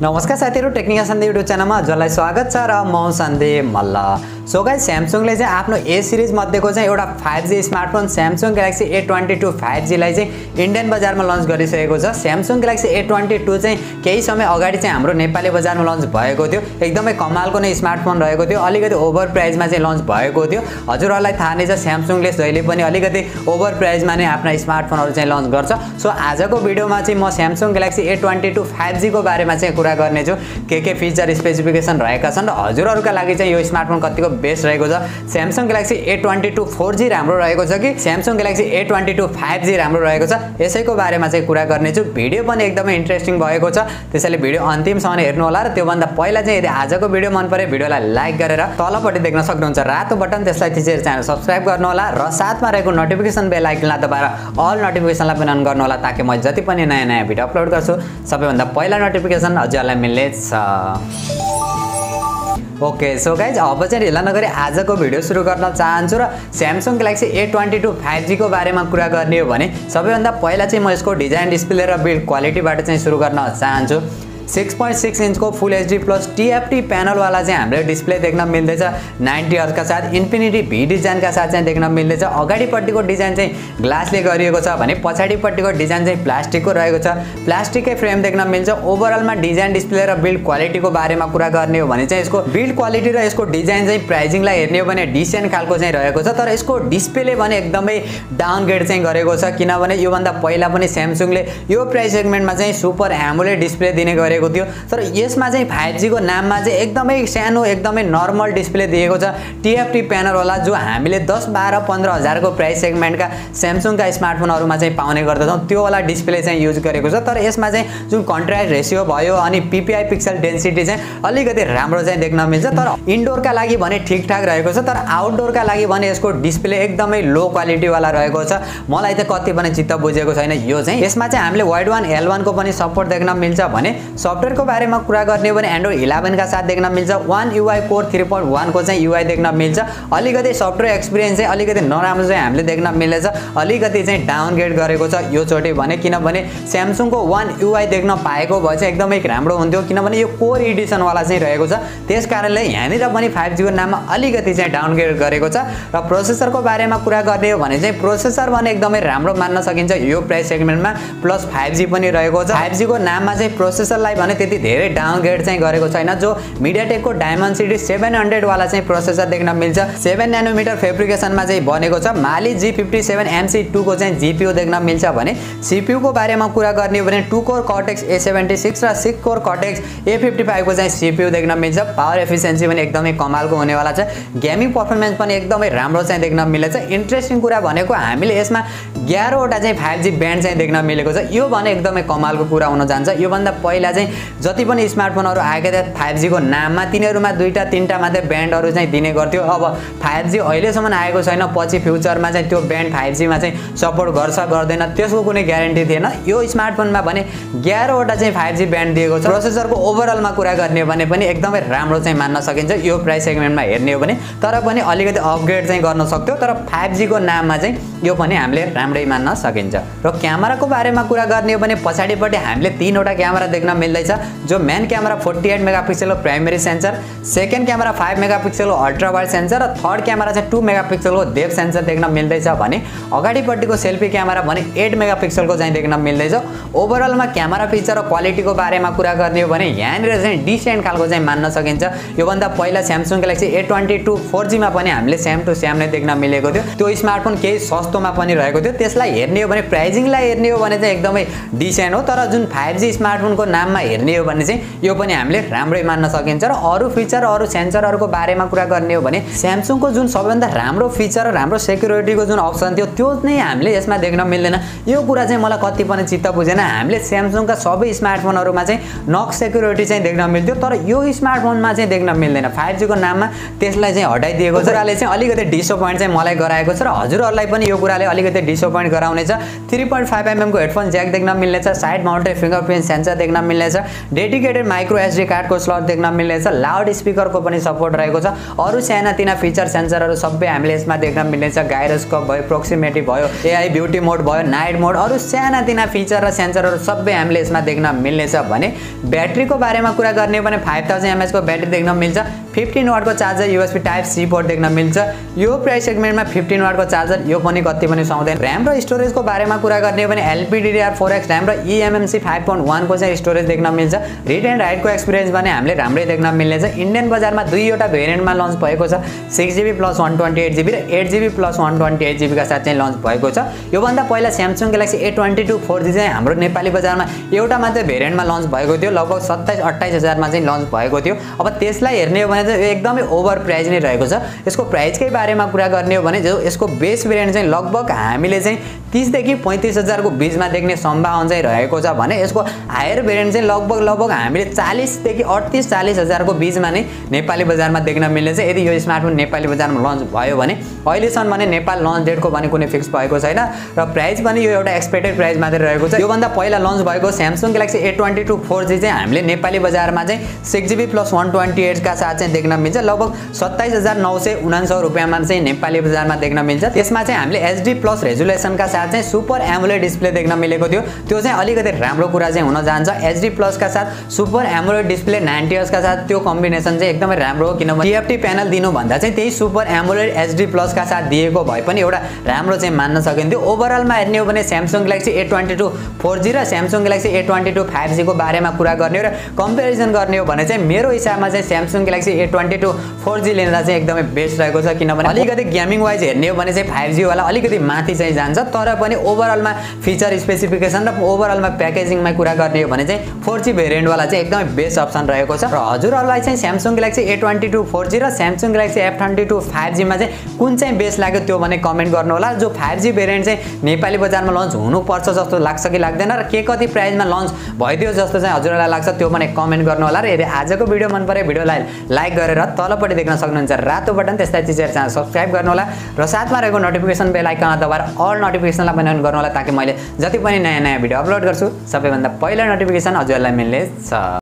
नमस्कार साथीहरु, technical Sandeep YouTube च्यानलमा हजुरलाई स्वागत छ र म सन्दीप मल्ल। सो गाइस, स्यामसङले चाहिँ आफ्नो ए सिरिज मध्येको चाहिँ एउटा 5G smartphone Samsung galaxy A22 5G लाई चाहिँ इन्डियन बजारमा लन्च गरिसकेको छ। स्यामसङ ग्यालेक्सी A22 चाहिँ केही समय अगाडि चाहिँ हाम्रो नेपाली बजारमा लन्च भएको थियो। एकदमै कमालको नै स्मार्टफोन रहेको थियो। अलिकति ओभर प्राइसमा चाहिँ लन्च भएको थियो। हजुरहरुलाई थाहा नै छ, स्यामसङले जहिले पनि अलिकति ओभर प्राइसमा नै आफ्ना स्मार्टफोनहरु चाहिँ लन्च गर्छ। सो आजको भिडियोमा चाहिँ म स्यामसङ ग्यालेक्सी A22 5G को बारेमा चाहिँ कुरा गर्नेछु। के फीचर स्पेसिफिकेसन रहेका छन् र हजुरहरुका लागि चाहिँ यो स्मार्टफोन कतिको बेस्ट रहेको छ। स्यामसङ ग्यालेक्सी A22 4G राम्रो रहेको छ कि स्यामसङ ग्यालेक्सी A22 5G राम्रो रहेको छ, यसैको बारेमा चाहिँ कुरा गर्नेछु। भिडियो पनि एकदमै इन्ट्रेस्टिङ भएको छ, त्यसैले भिडियो अन्तिमसम्म हेर्नु होला। र त्योभन्दा पहिला चाहिँ यदि आजको भिडियो मन परे भिडियोलाई लाइक गरेर तलपट्टि देख्न सक्नुहुन्छ रातो बटन, त्यसलाई थिचेर च्यानल सब्स्क्राइब गर्नु होला र साथमा रहेको नोटिफिकेसन बेल आइकनलाई दबाएर अल नोटिफिकेसनलाई पनि अन गर्नु होला, ताकि म जति पनि नयाँ भिडियो अपलोड गर्छु सबैभन्दा पहिला नोटिफिकेसन हजुरलाई मिल्नेछ। ओके, सो गाइज अब चाहिँ ढिला नगरी आजको भिडियो सुरु गर्न चाहन्छु र स्यामसङ ग्यालेक्सी A22 5G को बारेमा कुरा गर्ने हो भने सबैभन्दा पहिला चाहिँ म यसको डिजाइन, डिस्प्ले र बिल्ड क्वालिटीबाट चाहिँ सुरु गर्न चाहन्छु। 6.6 इन्चको फुल एचडी प्लस TFT प्यानलवाला चाहिँ हामीले डिस्प्ले देख्न मिल्दैछ। 90 हर्ज का साथ इन्फिनिटी भी डिजाइनका साथ चाहिँ देख्न मिल्दैछ। अगाडिपट्टिको डिजाइन चाहिँ ग्लासले गरिएको छ भने पछाडिपट्टिको डिजाइन चाहिँ प्लास्टिकको रहेको छ। प्लास्टिककै फ्रेम देख्न मिल्छ। ओभरअलमा डिजाइन, डिस्प्ले र बिल्ड क्वालिटीको बारेमा कुरा गर्ने हो भने चाहिँ यसको बिल्ड क्वालिटी र यसको डिजाइन चाहिँ प्राइसिङलाई हेर्ने हो भने डिसेन्ट खालको चाहिँ रहेको छ। तर यसको डिस्प्ले भने एकदमै डाउनग्रेड चाहिँ गरेको छ, किनभने योभन्दा पहिला पनि स्यामसङले यो प्राइस सेगमेन्टमा चाहिँ सुपर एमोलेड डिस्प्ले दिने गरेको थियो। तर यसमा चाहिँ 5G को नाममा चाहिँ एकदमै सानो, एकदमै नर्मल डिस्प्ले दिएको छ। TFT प्यानल वाला जो हामीले 10, 12, 15 हजार को प्राइस सेगमेन्टका स्यामसङका स्मार्टफोनहरुमा चाहिँ पाउने गर्दछौं, त्यो वाला डिस्प्ले चाहिँ युज गरेको छ। तर यसमा चाहिँ जुन कन्ट्रास्ट रेशियो भयो अनि PPI पिक्सल डेन्सिटी चाहिँ अलिकति राम्रो चाहिँ देख्न मिल्छ। तर इन्डोरका लागि भने ठीकठाक रहेको छ, तर आउटडोरका लागि भने यसको डिस्प्ले एकदमै लो क्वालिटी वाला रहेको छ। मलाई त कति पनि चित्त बुझेको छैन यो चाहिँ। यसमा चाहिँ हामीले वाइड 1 L1 को पनि सपोर्ट देख्न मिल्छ भने सफ्टवेयरको बारेमा कुरा गर्ने हो भने एन्ड्रोइड 11 का साथ देख्न मिल्छ। One UI कोर 3.1 को चाहिँ UI देख्न मिल्छ। अलिकति सफ्टवेयर एक्सपिरियन्स चाहिँ अलिकति नराम्रो चाहिँ हामीले देख्न मिल्छ, अलिकति चाहिँ डाउनग्रेड गरेको छ यो चोटि भने, किनभने स्यामसङको One UI देख्न पाएको भए चाहिँ एकदमै राम्रो हुन्थ्यो, किनभने यो कोर एडिसन वाला चाहिँ रहेको छ। त्यसकारणले यहाँनिर पनि 5G को नाममा अलिकति चाहिँ डाउनग्रेड गरेको छ। र प्रोसेसरको बारेमा कुरा गर्ने हो भने चाहिँ प्रोसेसर भने एकदमै राम्रो मान्न सकिन्छ यो प्राइस सेगमेन्टमा, प्लस 5G पनि रहेको छ। 5G को नाममा चाहिँ प्रोसेसरलाई भने त्यति धेरै डाउनग्रेड चाहिँ गरेको छैन। जो मिडियाटेकको डायमेन्सिटी 700 वाला चाहिँ प्रोसेसर देख्न मिल्छ। 7 नैनोमिटर फेब्रिकेसनमा चाहिँ बनेको छ। माली G57MC2 को चाहिँ GPU देख्न मिल्छ भने CPU को बारेमा कुरा गर्ने हो भने 2 कोर Cortex A76 र 6 कोर Cortex A55 को चाहिँ CPU देख्न मिल्छ। पावर एफिसिएन्सी पनि एकदमै कमालको हुनेवाला छ। गेमिङ परफर्मेन्स पनि एकदमै राम्रो चाहिँ देख्न मिलेछ। इन्ट्रेस्टिङ कुरा भनेको हामीले यसमा 11 वटा चाहिँ 5G ब्यान्ड चाहिँ देख्न मिलेको छ। यो भने एकदमै कमालको कुरा हुन जान्छ। यो भन्दा पहिला चाहिँ जति पनि स्मार्टफोनहरु आएका थिए 5G को नाममा तिनीहरुमा 2टा 3टा मात्रै ब्यान्डहरु चाहिँ दिने गर्थ्यो। अब 5G अहिलेसम्म आएको छैन, पछि फ्युचरमा चाहिँ त्यो ब्यान्ड 5G मा चाहिँ सपोर्ट गर्छ गर्दैन त्यसको कुनै ग्यारेन्टी थिएन। यो स्मार्टफोनमा भने 11 वटा चाहिँ 5G ब्यान्ड दिएको छ। प्रोसेसरको ओभरअलमा कुरा गर्ने हो भने पनि एकदमै राम्रो चाहिँ मान्न सकिन्छ यो प्राइस सेगमेन्टमा हेर्ने हो भने। तर पनि अलिकति अपग्रेड चाहिँ गर्न सक्थ्यो, तर 5G को नाममा चाहिँ यो पनि हामीले राम्रै मान्न सकिन्छ। र क्यामेराको बारेमा कुरा गर्ने हो भने पछाडिपट्टि हामीले 3 वटा क्यामेरा देख्न मिल्दैछ। जो मेन क्यामेरा 48 मेगापिक्सल को primary sensor, second camera 5 megapixel को अल्ट्रा वाइड सेन्सर र थर्ड क्यामेरा चाहिँ 2 मेगापिक्सल को डेप्थ सेन्सर देख्न मिल्दैछ भने अगाडिपट्टिको सेल्फी क्यामेरा भने 8 मेगापिक्सल को चाहिँ देख्न मिल्दैछ। ओभरअलमा क्यामेरा फिचर र क्वालिटीको बारेमा कुरा गर्ने हो भने यहाँनिर चाहिँ डिसेन्ट खालको चाहिँ मान्न सकिन्छ। यो भन्दा पहिला स्यामसङ ग्यालेक्सी A22 4G मा पनि हामीले सेम टु सेम नै देख्न मिलेको थियो। त्यो स्मार्टफोन केही सस्तोमा पनि रहेको थियो। त्यसलाई हेर्ने हो भने प्राइसिङलाई हेर्ने हो भने चाहिँ एकदमै डिसेन्ट हो। तर जुन 5G स्मार्टफोनको नाममा हेर्ने हो भने चाहिँ यो पनि हामीले राम्रै मान्न सकिन्छ। र अरु फिचर, अरु सेन्सरहरुको बारेमा कुरा गर्ने हो भने स्यामसङको जुन सबैभन्दा राम्रो फिचर र राम्रो सेक्युरिटीको जुन अप्सन थियो त्यो नै हामीले यसमा देख्न मिल्दैन। यो कुरा चाहिँ मलाई कति पनि चित्त बुझेन। हामीले स्यामसङका सबै स्मार्टफोनहरुमा चाहिँ नक सेक्युरिटी चाहिँ देख्न मिल्थ्यो, तर यो स्मार्टफोनमा चाहिँ देख्न मिल्दैन। 5G को नाममा त्यसलाई चाहिँ हटाइदिएको छ। कुराले चाहिँ अलिकति डिसअपोइन्ट चाहिँ मलाई गराएको छ र हजुरहरुलाई पनि यो कुराले अलिकति डिसअपोइन्ट गराउनेछ। 3.5mm को हेडफोन ज्याक देख्न मिल्नेछ। साइड माउन्टेड फिंगरप्रिन्ट सेन्सर देख्न मिल्नेछ। मिल्नेछ डेडिकेटेड माइक्रो एसडी कार्डको स्लट देख्न मिल्नेछ लाउड स्पिकरको पनि सपोर्ट रहेको छ अरु सानातिना फिचर सेन्सरहरु सबै हामीले यसमा देख्न मिल्नेछ गाइरोस्कोप भयो प्रोक्सिमिटी भयो एआई ब्युटी मोड भयो नाइट मोड अरु सानातिना फिचर र सेन्सरहरु सबै हामीले यसमा देख्न मिल्नेछ भने ब्याट्रीको बारेमा कुरा गर्ने हो भने 5000 mAh को ब्याट्री देख्न मिल्छ 15 वाट को charger USB type C port देख्न मिल्छ यो प्राइस सेगमेन्टमा 15 वाट को चार्जर यो पनि कति पनि सुहाउँदैन र्याम र स्टोरेजको बारेमा कुरा गर्ने हो भने LPDDR4X र्याम र eMMC 5.1 को चाहिँ स्टोरेज देख्न मिल्छ रिड एन्ड राइट को एक्सपिरियन्स भने हामीले राम्रै देख्न मिल्नेछ इन्डियन बजारमा दुईवटा भेरिएन्टमा लन्च भएको छ 6GB + 128GB र 8GB + 128GB का साथ चाहिँ लन्च भएको छ यो भन्दा पहिला Samsung Galaxy A22 4G चाहिँ हाम्रो नेपाली बजारमा एउटा मात्र भेरिएन्टमा लन्च भएको थियो लगभग 27-28 हजार मा चाहिँ लन्च भएको थियो अब त्यसलाई हेर्ने हो भने चाहिँ एकदमै ओभर प्राइस नै रहेको छ यसको प्राइसकै बारेमा कुरा गर्ने हो भने जो यसको बेस भेरिएन्ट चाहिँ लगभग हामीले चाहिँ 30 देखि 35 हजार को बीचमा देख्ने सम्भावना चाहिँ रहेको छ भने यसको हायर भेरिएन्ट चाहिँ लगभग हामीले 40 देखि 38-40 हजार को बीचमा नै नेपाली बजारमा देख्न मिल्ने छ यदि यो स्मार्टफोन नेपाली बजारमा लन्च भयो भने अहिलेसम्म भने नेपाल लन्च डेटको भने कुनै फिक्स भएको छैन र प्राइस पनि यो एउटा एक्सपेक्टेड प्राइस मात्र रहेको छ यो भन्दा पहिला लन्च भएको Samsung Galaxy A22 4G चाहिँ हामीले नेपाली बजारमा चाहिँ 6GB + 128 का साथ चाहिँ देख्न मिल्छ लगभग 27949 रुपैयाँमा चाहिँ नेपाली बजारमा देख्न मिल्छ त्यसमा चाहिँ हामीले HD+ रेजुलेसनका साथ चाहिँ सुपर एमोलेड डिस्प्ले देख्न मिलेको थियो त्यो चाहिँ अलिकति राम्रो कुरा चाहिँ हुन जान्छ HD+ का साथ सुपर एमोलेड डिस्प्ले 90 हर्ट्ज का साथ त्यो कम्बिनेसन चाहिँ एकदमै राम्रो हो किनभने TFT प्यानल दिनु भन्दा चाहिँ त्यही सुपर एमोलेड HD+ का साथ दिएको भए पनि एउटा राम्रो चाहिँ मान्न सकिन्थ्यो ओभरअलमा हेर्ने हो भने Samsung Galaxy A22 4G र Samsung Galaxy A22 5G को बारेमा कुरा गर्ने र कम्पेरिजन गर्ने हो भने चाहिँ मेरो हिसाबमा चाहिँ Samsung Galaxy A22 4G लिँदा चाहिँ एकदमै बेस्ट रहेको छ किनभने अलिकति गेमिङ वाइज हेर्ने हो भने चाहिँ 5G वाला अलिकति माथि चाहिँ जान्छ तर पनि ओभरअलमा फिचर स्पेसिफिकेसन र ओभरअलमा प्याकेजिङमा कुरा गर्ने हो भने चाहिँ 4G भेरिएन्ट वाला चाहिँ एकदमै बेस्ट अप्सन रहेको छ र हजुरहरुलाई चाहिँ Samsung Galaxy A22 4G र Samsung Galaxy A22 5G मा चाहिँ कुन चाहिँ बेस्ट लाग्यो त्यो भने कमेन्ट गर्नु होला जो 5G भेरिएन्ट चाहिँ नेपाली बजारमा लन्च हुनु पर्छ जस्तो लाग्छ कि लाग्दैन र के कति प्राइसमा लन्च भइदियो जस्तो चाहिँ हजुरहरुलाई लाग्छ त्यो भने कमेन्ट गर्नु होला र यदि आजको भिडियो मन पर्यो भिडियोलाई लाइक गरेर तलपट्टि देख्न सक्नुहुन्छ रातो बटन त्यसलाई चिजेर च्यानल सब्स्क्राइब गर्नु होला र साथमा रहेको नोटिफिकेसन बेल आइकन दबाएर अल नोटिफिकेसनलाई पनि अन गर्नु होला ताकि मैले जति पनि नयाँ भिडियो अपलोड गर्छु सबैभन्दा पहिला नोटिफिकेसन हजुरहरुलाई मिल्नेछ